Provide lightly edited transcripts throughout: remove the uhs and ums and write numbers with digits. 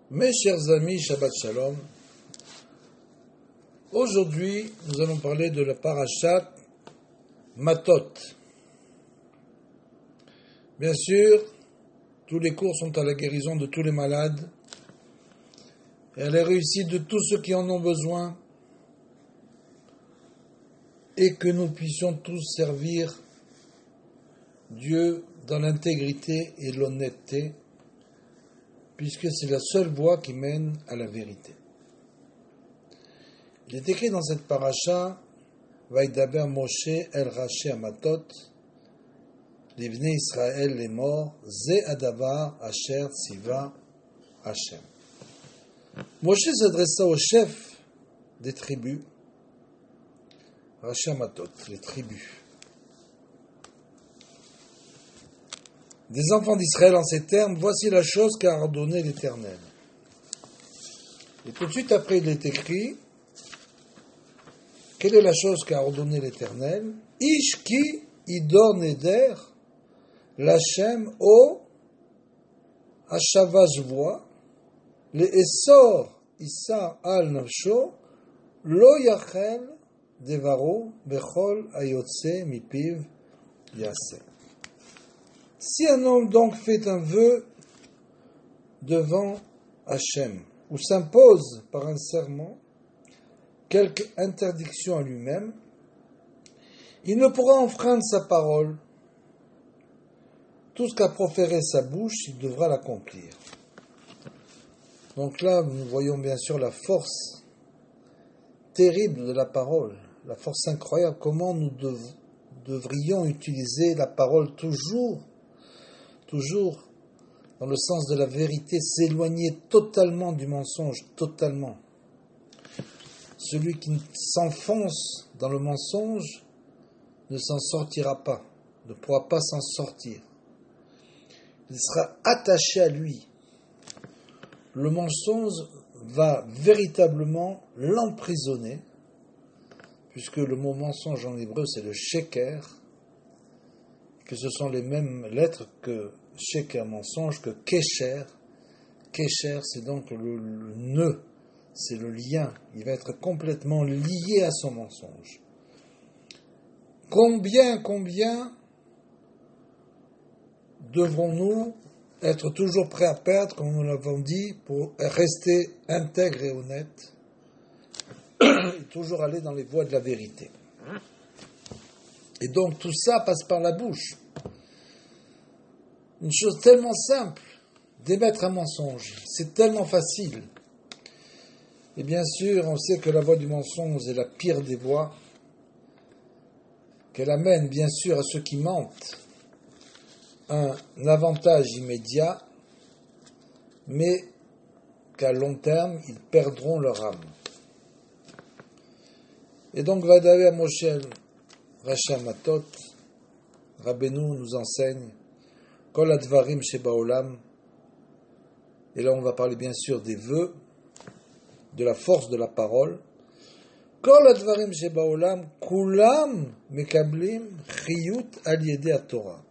Mes chers amis, Shabbat Shalom. Aujourd'hui, nous allons parler de la parashat Matot. Bien sûr, tous les cours sont à la guérison de tous les malades et à la réussite de tous ceux qui en ont besoin et que nous puissions tous servir Dieu dans l'intégrité et l'honnêteté, puisque c'est la seule voie qui mène à la vérité. Il est écrit dans cette paracha, Vaïdaber Moshe el Raché Amatot, Livnei Israël les morts, Ze Adavar Asher Tziva Hashem. Moshe s'adressa au chef des tribus, Raché Amatot, les tribus, des enfants d'Israël en ces termes, voici la chose qu'a ordonné l'Éternel. Et tout de suite après, il est écrit, quelle est la chose qu'a ordonné l'Éternel? Ishki idor neder, l'Hachem o Hashavashvoa, le Essor Issa al nafsho, lo yachel devaro bechol ayotse mipiv yaseh. Si un homme donc fait un vœu devant Hachem, ou s'impose par un serment quelque interdiction à lui-même, il ne pourra enfreindre sa parole. Tout ce qu'a proféré sa bouche, il devra l'accomplir. Donc là, nous voyons bien sûr la force terrible de la parole, la force incroyable, comment nous devrions utiliser la parole toujours dans le sens de la vérité, s'éloigner totalement du mensonge, totalement. Celui qui s'enfonce dans le mensonge ne s'en sortira pas, ne pourra pas s'en sortir. Il sera attaché à lui. Le mensonge va véritablement l'emprisonner, puisque le mot mensonge en hébreu c'est le sheker, que ce sont les mêmes lettres que sheker, mensonge, que kesher. Kesher, c'est donc le nœud, c'est le lien. Il va être complètement lié à son mensonge. Combien devrons-nous être toujours prêts à perdre, comme nous l'avons dit, pour rester intègres et honnêtes, et toujours aller dans les voies de la vérité. Et donc tout ça passe par la bouche. Une chose tellement simple, d'émettre un mensonge, c'est tellement facile. Et bien sûr, on sait que la voie du mensonge est la pire des voies, qu'elle amène bien sûr à ceux qui mentent un avantage immédiat, mais qu'à long terme, ils perdront leur âme. Et donc, Vadavé Moshe Racha Matot, Rabbeinu nous enseigne Kol Advarim Shebaolam, et là on va parler bien sûr des vœux, de la force de la parole. Kol Advarim Shebaolam, Kulam Mekablim Chiyut Al Yedei Torah.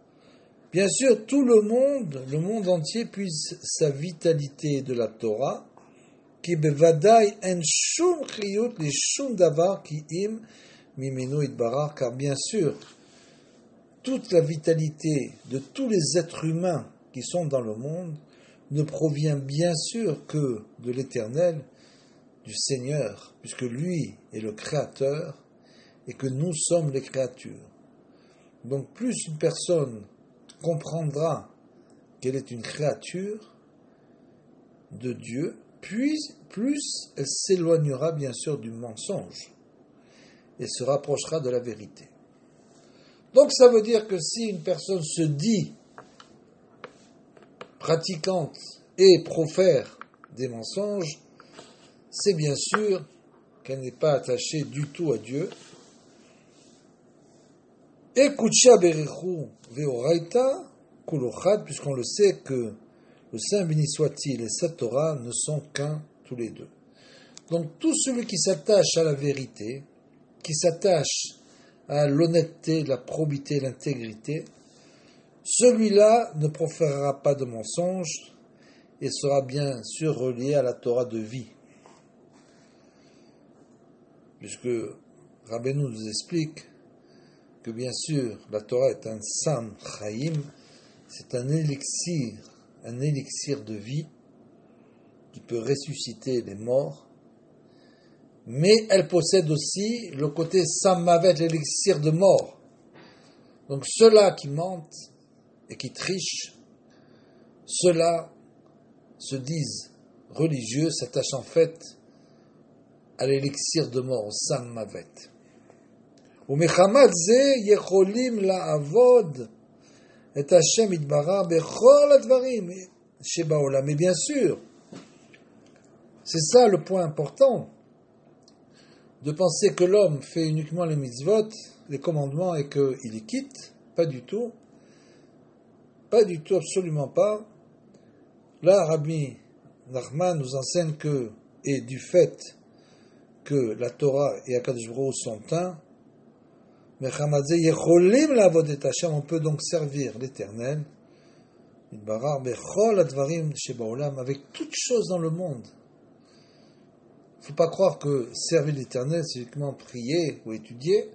Bien sûr, tout le monde entier puise sa vitalité de la Torah, qui bevadai en shum chiyut li shum davar ki im mimenu itbarar, car bien sûr, toute la vitalité de tous les êtres humains qui sont dans le monde ne provient bien sûr que de l'Éternel, du Seigneur, puisque lui est le Créateur et que nous sommes les créatures. Donc plus une personne comprendra qu'elle est une créature de Dieu, puis plus elle s'éloignera bien sûr du mensonge et se rapprochera de la vérité. Donc ça veut dire que si une personne se dit pratiquante et profère des mensonges, c'est bien sûr qu'elle n'est pas attachée du tout à Dieu. Et Kutsha Berichu Veoraita Kulochad, puisqu'on le sait que le Saint béni soit-il et sa Torah ne sont qu'un tous les deux. Donc tout celui qui s'attache à la vérité, qui s'attache à l'honnêteté, la probité, l'intégrité, celui-là ne proférera pas de mensonges et sera bien sûr relié à la Torah de vie. Puisque Rabbeinu nous explique que bien sûr la Torah est un Sam Chaim, c'est un élixir de vie qui peut ressusciter les morts, mais elle possède aussi le côté Sam Mavet, l'élixir de mort. Donc ceux-là qui mentent et qui trichent, ceux-là se disent religieux, s'attachent en fait à l'élixir de mort, au Sam Mavet. ומחמת זה יכולים לעבוד את השם יתברך בכל הדברים שבעולם. Mais bien sûr, c'est ça le point important, de penser que l'homme fait uniquement les mitzvot, les commandements, et qu'il les quitte. Pas du tout, absolument pas. Là, Rabbi Nachman nous enseigne que, et du fait que la Torah et Akadosh Baruch Hu sont un, on peut donc servir l'Éternel avec toutes choses dans le monde. Il ne faut pas croire que servir l'Éternel, c'est uniquement prier ou étudier.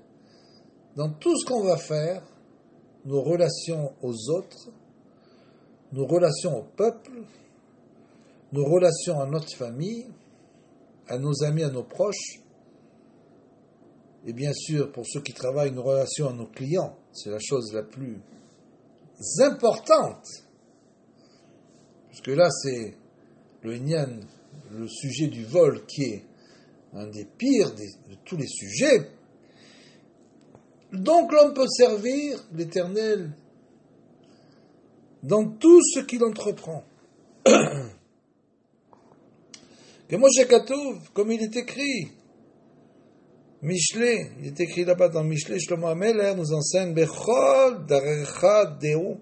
Dans tout ce qu'on va faire, nos relations aux autres, nos relations au peuple, nos relations à notre famille, à nos amis, à nos proches, et bien sûr, pour ceux qui travaillent, une relation à nos clients, c'est la chose la plus importante. Parce que là, c'est le Inyan, le sujet du vol, qui est un des pires de tous les sujets. Donc l'homme peut servir l'Éternel dans tout ce qu'il entreprend. Que Moshe Katouv, comme il est écrit, Michelet, il est écrit là-bas dans Michelet, Shlomo Ameler nous enseigne Bechol Darecha Deu,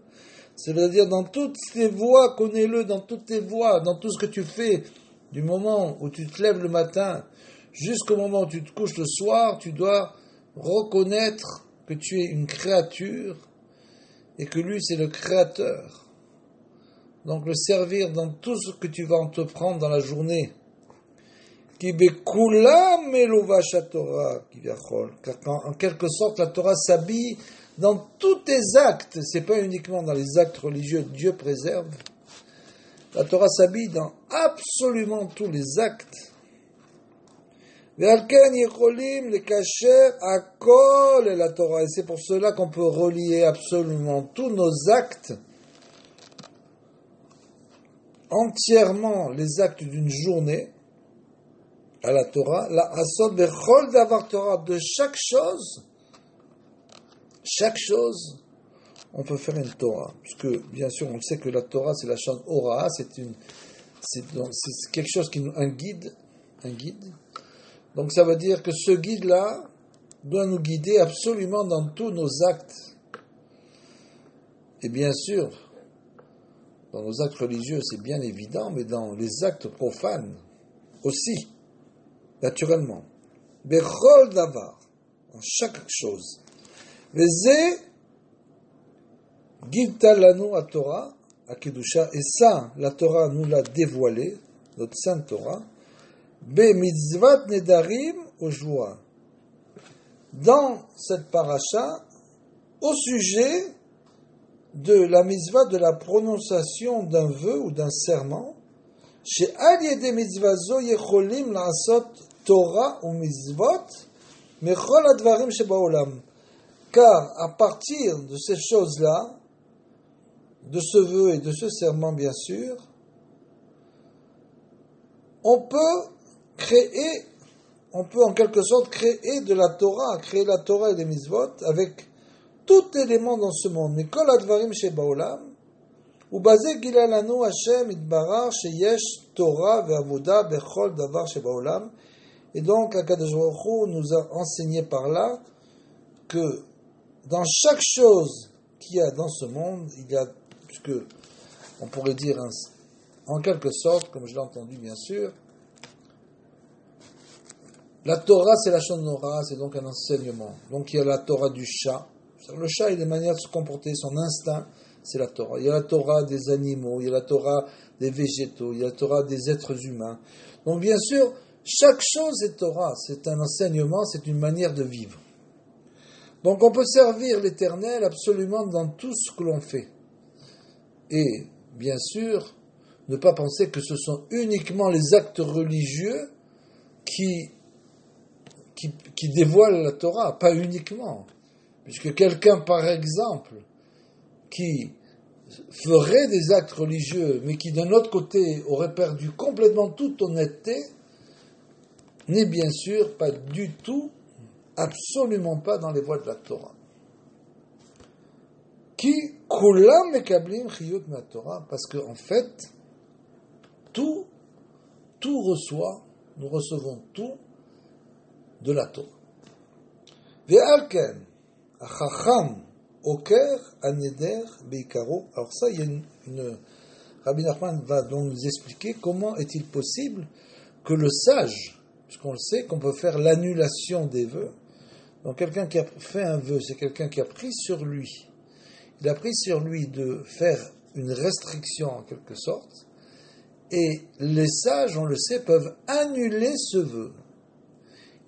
c'est-à-dire dans toutes tes voies, connais-le, dans toutes tes voies, dans tout ce que tu fais, du moment où tu te lèves le matin jusqu'au moment où tu te couches le soir, tu dois reconnaître que tu es une créature et que lui c'est le créateur. Donc le servir dans tout ce que tu vas entreprendre dans la journée. Car en quelque sorte, la Torah s'habille dans tous tes actes. C'est pas uniquement dans les actes religieux, Dieu préserve. La Torah s'habille dans absolument tous les actes. Et c'est pour cela qu'on peut relier absolument tous nos actes, entièrement les actes d'une journée, à la Torah, la asod bechol davar Torah, de chaque chose, on peut faire une Torah. Puisque, bien sûr, on sait que la Torah, c'est la chose Ora, c'est quelque chose qui nous, un guide. Donc ça veut dire que ce guide-là doit nous guider absolument dans tous nos actes. Et bien sûr, dans nos actes religieux, c'est bien évident, mais dans les actes profanes aussi. Naturellement. Bechol davar, en chaque chose. Veze gilta lanu à Torah, à Kedusha, et ça, la Torah nous l'a dévoilé, notre sainte Torah, be mitzvat nedarim ujvua. Dans cette paracha, au sujet de la mitzvah de la prononciation d'un vœu ou d'un serment, chez al yede mitzvazo yecholim la'asot Torah ou mitzvot, mechol advarim shebaolam. Car à partir de ces choses-là, de ce vœu et de ce serment bien sûr, on peut en quelque sorte créer de la Torah, créer la Torah et les mitzvot avec tout élément dans ce monde. Mechol advarim shebaolam, ובזה גילה לנו השם יתברך שיש תורה ועבודה בכל דבר שבעולם. Et donc, Akadosh Baruch Hu nous a enseigné par là que dans chaque chose qu'il y a dans ce monde, il y a, puisque on pourrait dire en quelque sorte, comme je l'ai entendu bien sûr, la Torah c'est la Shonora, c'est donc un enseignement. Donc il y a la Torah du chat. Le chat, il a une manière de se comporter, son instinct, c'est la Torah. Il y a la Torah des animaux, il y a la Torah des végétaux, il y a la Torah des êtres humains. Donc bien sûr, chaque chose est Torah, c'est un enseignement, c'est une manière de vivre. Donc on peut servir l'Éternel absolument dans tout ce que l'on fait. Et bien sûr, ne pas penser que ce sont uniquement les actes religieux qui dévoilent la Torah, pas uniquement. Puisque quelqu'un, par exemple, qui ferait des actes religieux, mais qui d'un autre côté aurait perdu complètement toute honnêteté, n'est bien sûr pas du tout, absolument pas dans les voies de la Torah. Qui kulam mekablim chiyut ma Torah, parce qu'en fait, tout reçoit, nous recevons tout de la Torah. Ve'al ken, achacham oker aneder beikaro. Alors ça, il y a une Rabbi Nachman va donc nous expliquer comment est-il possible que le sage, puisqu'on le sait, qu'on peut faire l'annulation des vœux. Donc quelqu'un qui a fait un vœu, c'est quelqu'un qui a pris sur lui. Il a pris sur lui de faire une restriction en quelque sorte, et les sages, on le sait, peuvent annuler ce vœu.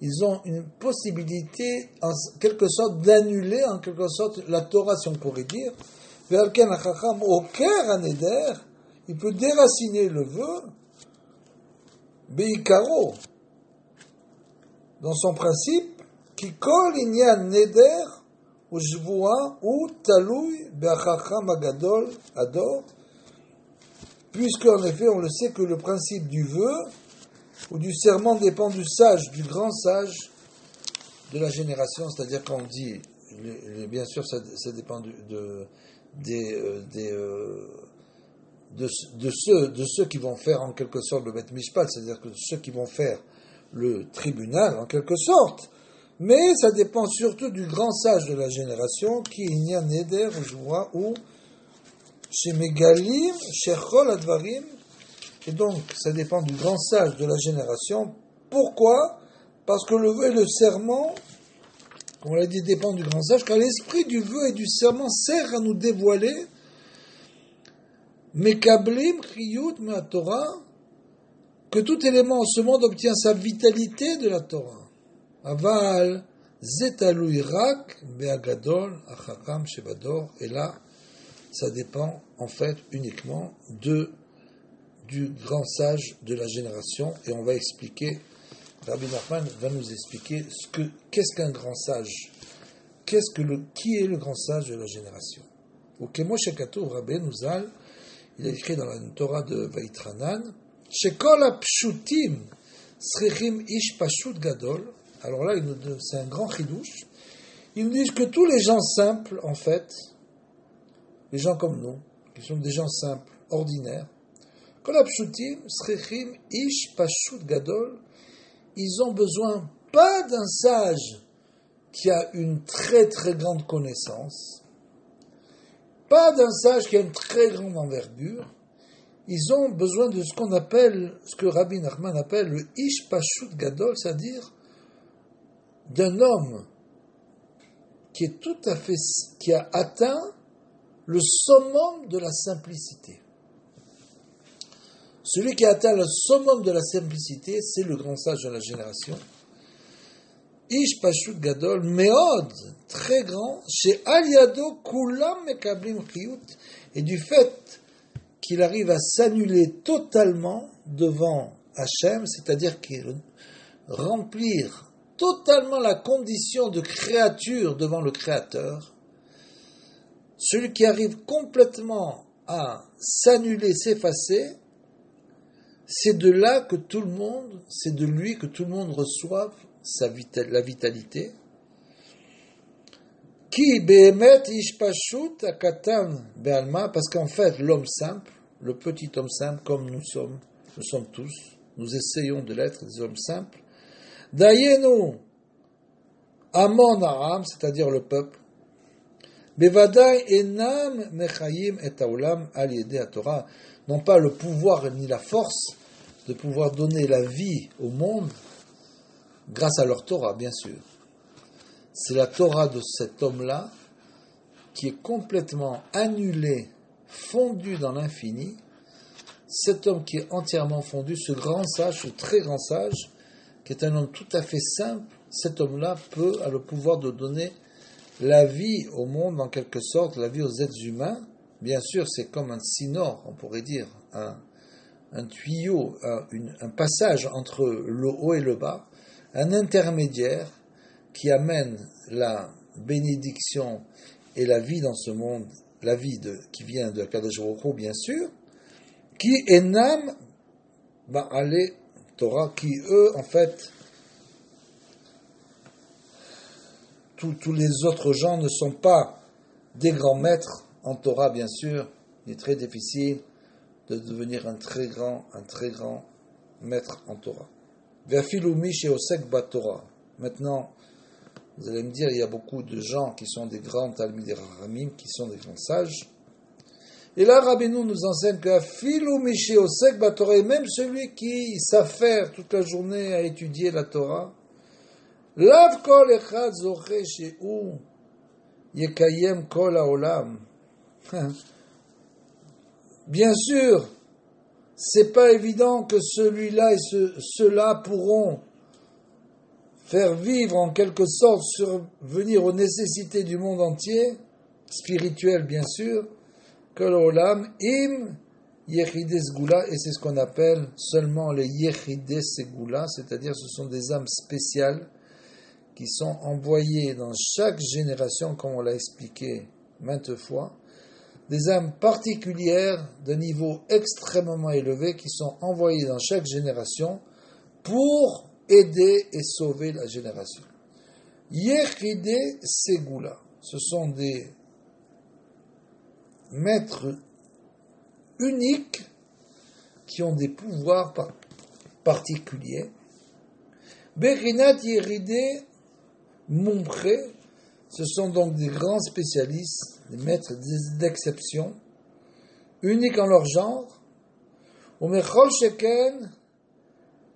Ils ont une possibilité, en quelque sorte, d'annuler, en quelque sorte, la Torah, si on pourrait dire. Il peut déraciner le vœu, beikaro, dans son principe, qui kol inyan neder, ou jvoua, ou taloui, be'achacham agadol, ador, puisque, en effet, on le sait que le principe du vœu, ou du serment dépend du sage, du grand sage de la génération, c'est-à-dire quand on dit, bien sûr ça dépend de ceux qui vont faire en quelque sorte le Bet Mishpat, c'est-à-dire que ceux qui vont faire le tribunal en quelque sorte, mais ça dépend surtout du grand sage de la génération qui n'y a neder ou chez Megalim, chez Chol Advarim. Et donc, ça dépend du grand sage de la génération. Pourquoi ? Parce que le vœu et le serment, comme on l'a dit, dépend du grand sage, car l'esprit du vœu et du serment sert à nous dévoiler Mekablim chiyut ma Torah, que tout élément en ce monde obtient sa vitalité de la Torah. Aval zetalui rak be'agadol achacham shebador. Et là, ça dépend en fait uniquement du grand sage de la génération, et on va expliquer, Rabbi Nachman va nous expliquer qu'est-ce qu'un grand sage, qui est le grand sage de la génération. Au Kemoshe Katuv Rabbeinu Zal, il a écrit dans la Torah de Vaitranan, Shekol apshutim srichim ish pashut gadol. Alors là, c'est un grand chidouche. Ils nous disent que tous les gens simples, en fait, les gens comme nous, qui sont des gens simples, ordinaires, Kol apshutim srichim ish pashut gadol, ils ont besoin pas d'un sage qui a une très très grande connaissance, pas d'un sage qui a une très grande envergure. Ils ont besoin de ce qu'on appelle, ce que Rabbi Nachman appelle le ish pashut gadol, c'est-à-dire d'un homme qui est tout à fait, qui a atteint le summum de la simplicité. Celui qui a atteint le summum de la simplicité, c'est le grand sage de la génération. Ish pashut gadol, meod, très grand, chez aliado kulam mekablim chiyut, et du fait qu'il arrive à s'annuler totalement devant Hachem, c'est-à-dire qu'il remplir totalement la condition de créature devant le Créateur, celui qui arrive complètement à s'annuler, s'effacer, c'est de là que tout le monde, c'est de lui que tout le monde reçoive la vitalité. Qui behemet ish pashut akatan be'alma, parce qu'en fait l'homme simple, le petit homme simple, comme nous sommes tous, nous essayons de l'être des hommes simples. Dayenu amon ha'am, c'est-à-dire le peuple. Bevadai enam mechayim et haolam al yedei haTorah, n'ont pas le pouvoir ni la force de pouvoir donner la vie au monde grâce à leur Torah, bien sûr. C'est la Torah de cet homme-là qui est complètement annulé, fondu dans l'infini, cet homme qui est entièrement fondu, ce grand sage, ce très grand sage, qui est un homme tout à fait simple, cet homme-là a le pouvoir de donner la vie au monde, en quelque sorte, la vie aux êtres humains. Bien sûr, c'est comme un tsinor, on pourrait dire, un tuyau, un passage entre le haut et le bas, un intermédiaire qui amène la bénédiction et la vie dans ce monde, la vie qui vient de Kadosh Baruch Hu, bien sûr, qui enam ba'ale Torah, qui eux, en fait, tous les autres gens ne sont pas des grands maîtres en Torah, bien sûr. Il est très difficile de devenir un très grand maître en Torah. Ve'afilu mi she'osek ba'Torah. Maintenant, vous allez me dire, il y a beaucoup de gens qui sont des grands Talmidei Chachamim, qui sont des grands sages. Et là, Rabbeinu nous enseigne que Afilu mi she'osek ba'Torah, et même celui qui s'affaire toute la journée à étudier la Torah, Lav kol echad zoche she'u yekayem kol haolam. Bien sûr, c'est pas évident que celui-là et ceux-là pourront faire vivre en quelque sorte, survenir aux nécessités du monde entier, spirituel bien sûr, kol haolam im yechidei segula, et c'est ce qu'on appelle seulement les yechidei segula, c'est-à-dire ce sont des âmes spéciales qui sont envoyés dans chaque génération, comme on l'a expliqué maintes fois, des âmes particulières de niveau extrêmement élevé qui sont envoyées dans chaque génération pour aider et sauver la génération. Yechidei Segula, ce sont des maîtres uniques qui ont des pouvoirs particuliers. Bechinat Yechidei Mumche, ce sont donc des grands spécialistes, des maîtres d'exception, uniques en leur genre. Umechol sheken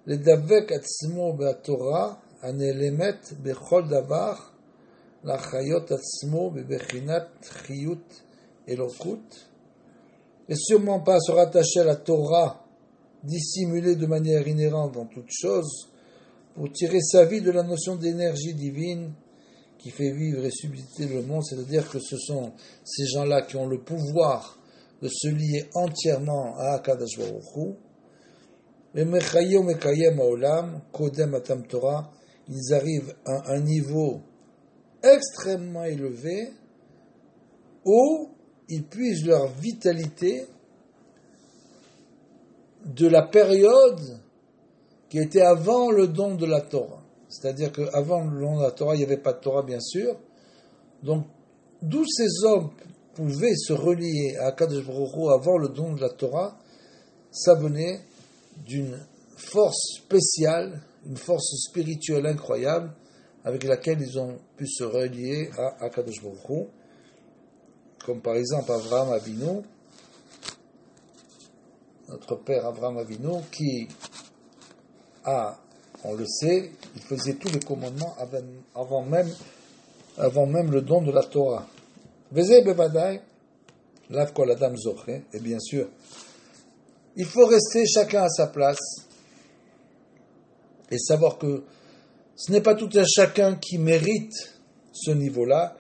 ledavek atzmo be'atorah הנעלמת בכל דבר להחיות עצמו בבחינת חיות אלוקות, et sûrement pas se rattacher à la Torah, dissimulée de manière inhérente dans toute chose, pour tirer sa vie de la notion d'énergie divine qui fait vivre et subsister le monde, c'est-à-dire que ce sont ces gens-là qui ont le pouvoir de se lier entièrement à Akadosh Baruch Hu. Les Mechayom Mekayem Haolam, Kodem Atam Torah, ils arrivent à un niveau extrêmement élevé où ils puisent leur vitalité de la période qui était avant le don de la Torah. C'est-à-dire qu'avant le don de la Torah, il n'y avait pas de Torah, bien sûr. Donc, d'où ces hommes pouvaient se relier à Akadosh Baruch Hu avant le don de la Torah, ça venait d'une force spéciale, une force spirituelle incroyable, avec laquelle ils ont pu se relier à Akadosh Baruch Hu, comme par exemple Avraham Avinu, notre père Avraham Avinu, qui a, on le sait, il faisait tous les commandements avant même le don de la Torah. Vezeh bevadai, lav kol adam zoche, et bien sûr, il faut rester chacun à sa place et savoir que ce n'est pas tout un chacun qui mérite ce niveau-là.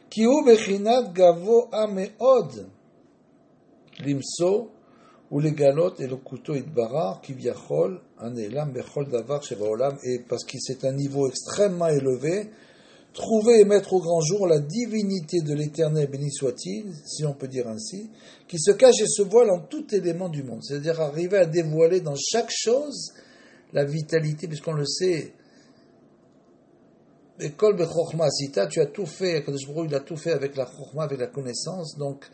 Ki hu bechinat gavoa me'od limso ulegalot elokuto itbarach kivyachol anelam bechol davar shebaolam, et parce que c'est un niveau extrêmement élevé, trouver et mettre au grand jour la divinité de l'Éternel, béni soit-il, si on peut dire ainsi, qui se cache et se voile en tout élément du monde. C'est-à-dire arriver à dévoiler dans chaque chose la vitalité, puisqu'on le sait. Ekol bechorma sita, tu as tout fait, Akadosh Baruch Hu, il a tout fait avec la chorma, avec la connaissance, donc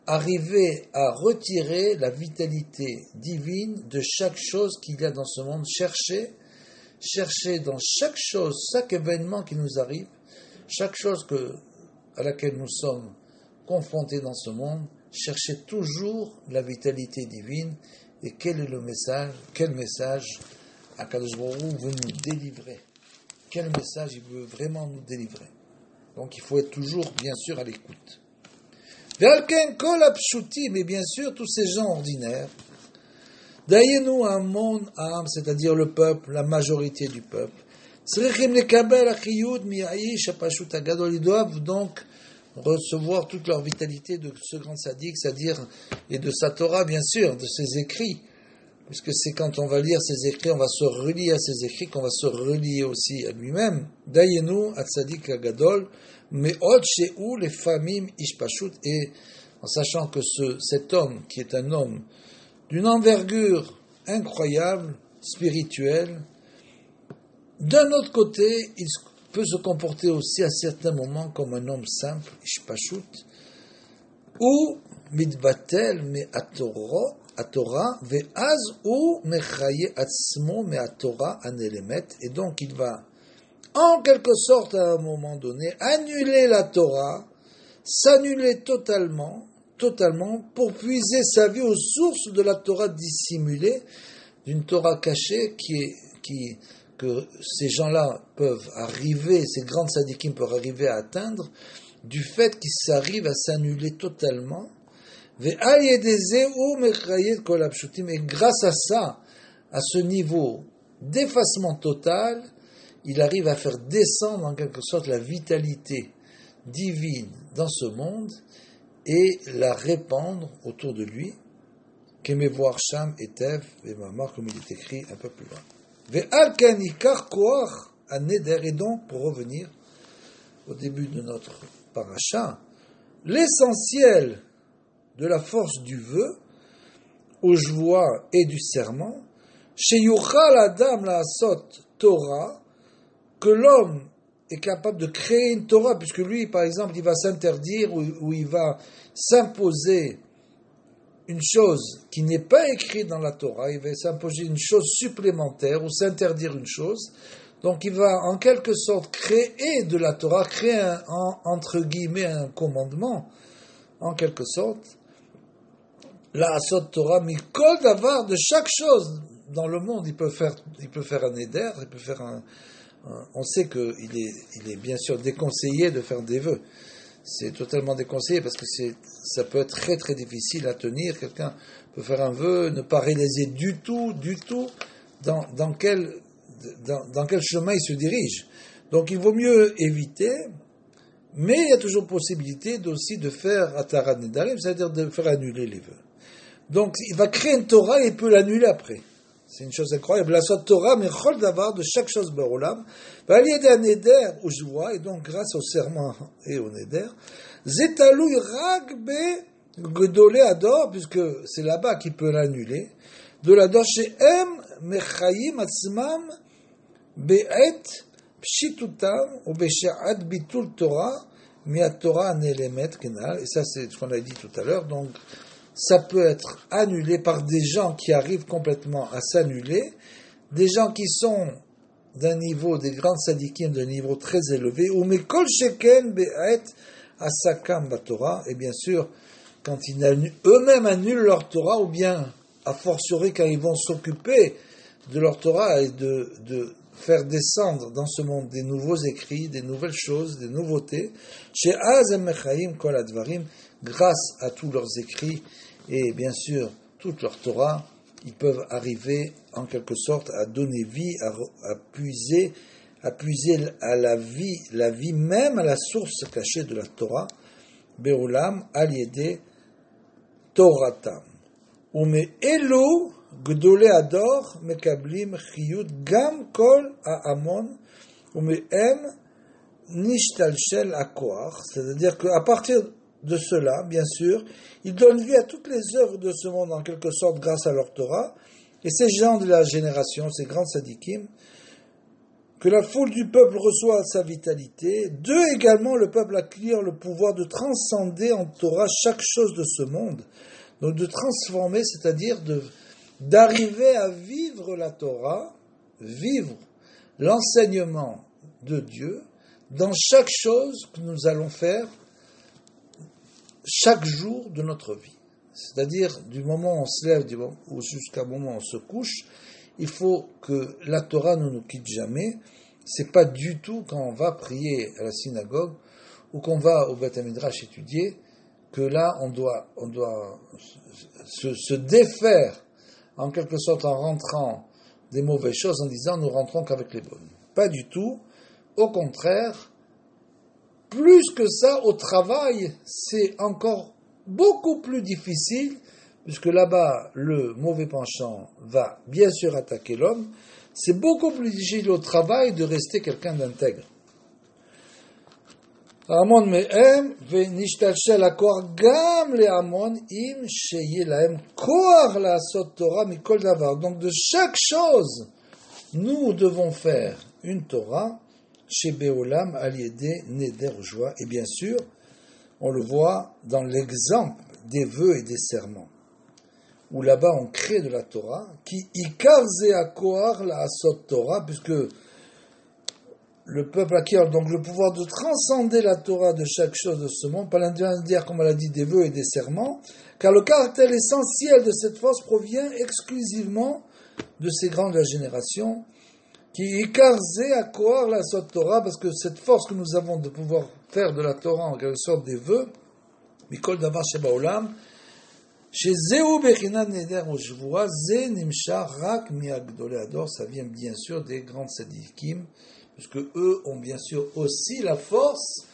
arriver à retirer la vitalité divine de chaque chose qu'il y a dans ce monde, chercher dans chaque chose, chaque événement qui nous arrive, chaque chose à laquelle nous sommes confrontés dans ce monde, chercher toujours la vitalité divine. Et quel est le message? Quel message Akadosh Baruch Hu veut nous délivrer? Quel message il veut vraiment nous délivrer? Donc il faut être toujours, bien sûr, à l'écoute. Ve'alken kol hapshutim, et bien sûr tous ces gens ordinaires, Dayenu Amon Am, c'est-à-dire le peuple, la majorité du peuple, ils doivent donc recevoir toute leur vitalité de ce grand sadique, c'est-à-dire, et de sa Torah, bien sûr, de ses écrits, puisque c'est quand on va lire ses écrits, on va se relier à ses écrits, qu'on va se relier aussi à lui-même. Dayenu Atzadik Agadol, Me'od She'u les famim Ishpashut, et en sachant que cet homme, qui est un homme d'une envergure incroyable, spirituelle, d'un autre côté, il peut se comporter aussi à certains moments comme un homme simple, Ishpashut, ou mitbatel me Torah, ve'az ou mechaye atzmo me Torah anelemet, et donc il va, en quelque sorte, à un moment donné, annuler la Torah, s'annuler totalement, pour puiser sa vie aux sources de la Torah dissimulée, d'une Torah cachée que ces gens-là peuvent arriver, ces grands tzadikim peuvent arriver à atteindre, du fait qu'ils arrivent à s'annuler totalement. Et grâce à ça, à ce niveau d'effacement total, il arrive à faire descendre en quelque sorte la vitalité divine dans ce monde et la répandre autour de lui, Kemevoir Sham et Tev et Mamar, comme il est écrit un peu plus loin. Ve'al kan ikar koach aneder, et donc, pour revenir au début de notre paracha, l'essentiel de la force du vœu, au joie et du serment, sheyuchal adam la'asot Torah, que l'homme est capable de créer une Torah, puisque lui, par exemple, il va s'interdire ou il va s'imposer une chose qui n'est pas écrite dans la Torah, il va s'imposer une chose supplémentaire ou s'interdire une chose. Donc il va en quelque sorte créer de la Torah, créer entre guillemets un commandement, en quelque sorte. La Asot Torah, mikol davar, de chaque chose dans le monde, il peut faire un éder, il peut faire on sait qu'il est bien sûr déconseillé de faire des vœux. C'est totalement déconseillé parce que ça peut être très très difficile à tenir. Quelqu'un peut faire un vœu, ne pas réaliser du tout dans quel chemin il se dirige. Donc il vaut mieux éviter, mais il y a toujours possibilité aussi de faire Atarat Nedarim, c'est-à-dire de faire annuler les vœux. Donc il va créer une Torah et il peut l'annuler après. C'est une chose incroyable. La sorte Torah, mais chol d'avoir de chaque chose barolam, va aller d'un neder où je vois, et donc grâce au serment et au neder, zetalou ragbe gedolé ador, puisque c'est là-bas qu'il peut l'annuler, de l'ador chez em mechayim atzmam be'et pshitutam ou be'she'ad bitul Torah miat Torah nelemet kenal, et ça c'est ce qu'on a dit tout à l'heure, donc ça peut être annulé par des gens qui arrivent complètement à s'annuler, des gens qui sont d'un niveau, des grands sadikim d'un niveau très élevé, ou mekol sheken be'et asakam batorah, et bien sûr, quand eux-mêmes annulent leur Torah, ou bien, a fortiori, quand ils vont s'occuper de leur Torah et de faire descendre dans ce monde des nouveaux écrits, des nouvelles choses, des nouveautés, chez Azem Mechaim Kol Advarim, grâce à tous leurs écrits et bien sûr toute leur Torah, ils peuvent arriver en quelque sorte à donner vie, à puiser à la vie même, à la source cachée de la Torah, Be'olam al-yede Toratam. Ume elu gdolei ador mekablim chiyut gam kol ha'amon umehem nishtalshel hakoach, c'est-à-dire qu'à partir de cela, bien sûr, ils donnent vie à toutes les œuvres de ce monde en quelque sorte grâce à leur Torah, et ces gens de la génération, ces grands sadikim, que la foule du peuple reçoit sa vitalité, d'eux également le peuple acquiert le pouvoir de transcender en Torah chaque chose de ce monde, donc de transformer, c'est-à-dire d'arriver à vivre la Torah, vivre l'enseignement de Dieu dans chaque chose que nous allons faire chaque jour de notre vie. C'est-à-dire, du moment où on se lève jusqu'à moment où on se couche, il faut que la Torah ne nous quitte jamais. C'est pas du tout quand on va prier à la synagogue ou qu'on va au Beth Midrash étudier que là, on doit se défaire, en quelque sorte, en rentrant des mauvaises choses, en disant, nous rentrons qu'avec les bonnes. Pas du tout. Au contraire, plus que ça, au travail, c'est encore beaucoup plus difficile, puisque là-bas, le mauvais penchant va bien sûr attaquer l'homme. C'est beaucoup plus difficile au travail de rester quelqu'un d'intègre. המון מהם ונשתלשל הכוח גם להמון אם שיהיה להם כוח לעשות תורה מכל דבר. Donc de chaque chose, nous devons faire une Torah chez Beolam al yedé neder joie. Et bien sûr, on le voit dans l'exemple des vœux et des serments, où là-bas on crée de la Torah, qui ikar ze hakoach la'asot Torah, puisque le peuple acquiert donc le pouvoir de transcender la Torah de chaque chose de ce monde, par l'intermédiaire, comme on l'a dit, des vœux et des serments, car le caractère essentiel de cette force provient exclusivement de ces grands de la génération, qui ikarze à koar la sot Torah, parce que cette force que nous avons de pouvoir faire de la Torah en quelque sorte des vœux, mikol davar sheba olam, chez Zéou Bechinat Neder Oshvua, Zé Nimshar Rak Miagdolé Ador, ça vient bien sûr des grands tzadikim, puisque eux ont bien sûr aussi la force,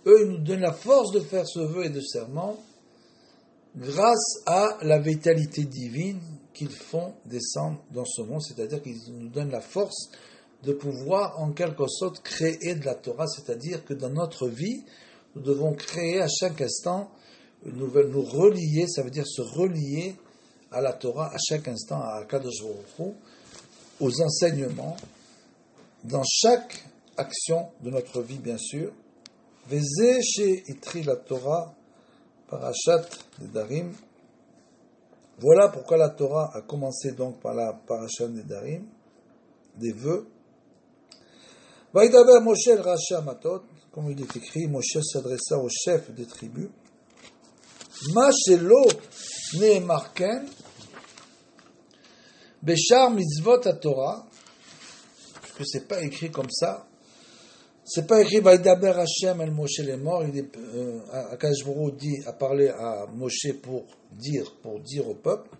eux ils nous donnent la force de faire ce vœu et de serment, grâce à la vitalité divine qu'ils font descendre dans ce monde, c'est-à-dire qu'ils nous donnent la force de pouvoir en quelque sorte créer de la Torah, c'est-à-dire que dans notre vie, nous devons créer à chaque instant nous relier, ça veut dire se relier à la Torah à chaque instant, à Kadosh Baruch Hu, aux enseignements, dans chaque action de notre vie, bien sûr. Vezeh chez Itri la Torah, Parashat Nedarim. Voilà pourquoi la Torah a commencé donc par la Parashat Nedarim, des vœux. Vaïdaber Moshe el Racha Matot, comme il est écrit, Moshe s'adressa au chef des tribus. Ma shelo ne'emar ken, beshar mitzvot Torah, que c'est pas écrit comme ça, c'est pas écrit Vaïdaber Hashem el Moshe les morts. Il est Akadosh Baruch Hu dit a parlé à Moshe pour dire au peuple.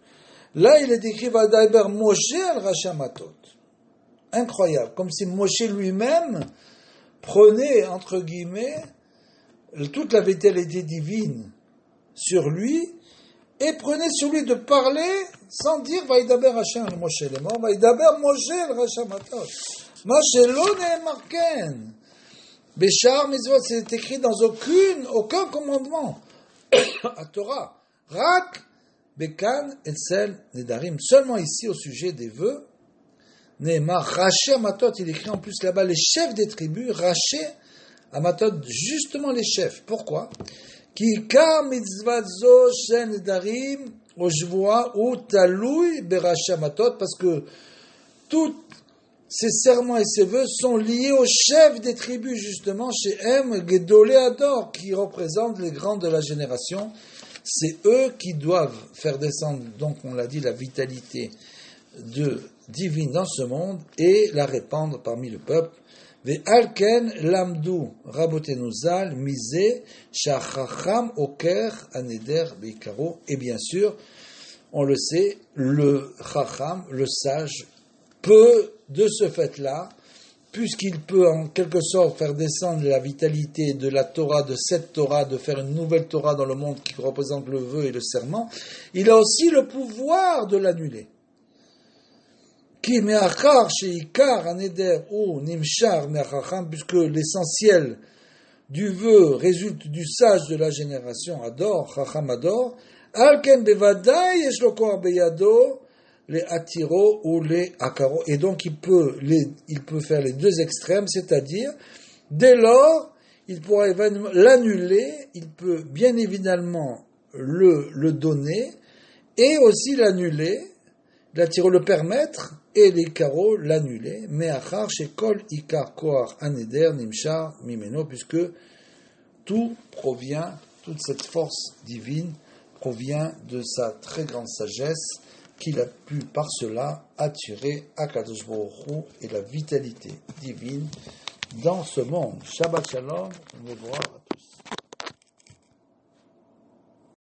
Là il est écrit Vaïdaber Moshe el Racha Matot. Incroyable, comme si Moshe lui-même prenait entre guillemets toute la vitalité divine sur lui et prenait sur lui de parler sans dire Vaïdaber Hashem el Moshe les morts, Vaïdaber Moshe el Racha Matot. Ma shelo ne'emar ken. Béchar mitzvot, c'est écrit dans aucun commandement à Torah. Rak bekan etzel nedarim. Seulement ici au sujet des vœux. Ne'emar raché amatot. Il écrit en plus là-bas les chefs des tribus. Raché amatot, justement les chefs. Pourquoi? Ki kar mitzvat zo shel nedarim oshvua ou talui beraché amatot, parce que tout ces serments et ces vœux sont liés aux chefs des tribus, justement, chez Em Gedolé Ador, qui représentent les grands de la génération. C'est eux qui doivent faire descendre, donc on l'a dit, la vitalité divine dans ce monde et la répandre parmi le peuple. Ve'alken lamdu rabotenuzal misé shachacham oker aneder beikaro. Et bien sûr, on le sait, le chacham, le sage, peut, de ce fait-là, puisqu'il peut en quelque sorte faire descendre la vitalité de la Torah, de cette Torah, de faire une nouvelle Torah dans le monde qui représente le vœu et le serment, il a aussi le pouvoir de l'annuler. Qui me'achar sheikar aneder ou nimshar me'achacham, puisque l'essentiel du vœu résulte du sage de la génération Ador, chacham Ador, alken bevadai yesh lo koach beyado, les attiro ou les akaro, et donc il peut faire les deux extrêmes, c'est-à-dire dès lors il pourra l'annuler, il peut bien évidemment le donner et aussi l'annuler, l'attiro le permettre et les carreaux l'annuler, mais achar shekol ikar koar aneder nimshar mimeno, puisque toute cette force divine provient de sa très grande sagesse, qu'il a pu par cela attirer Akadosh Baruch Hu et la vitalité divine dans ce monde. Shabbat Shalom, au revoir.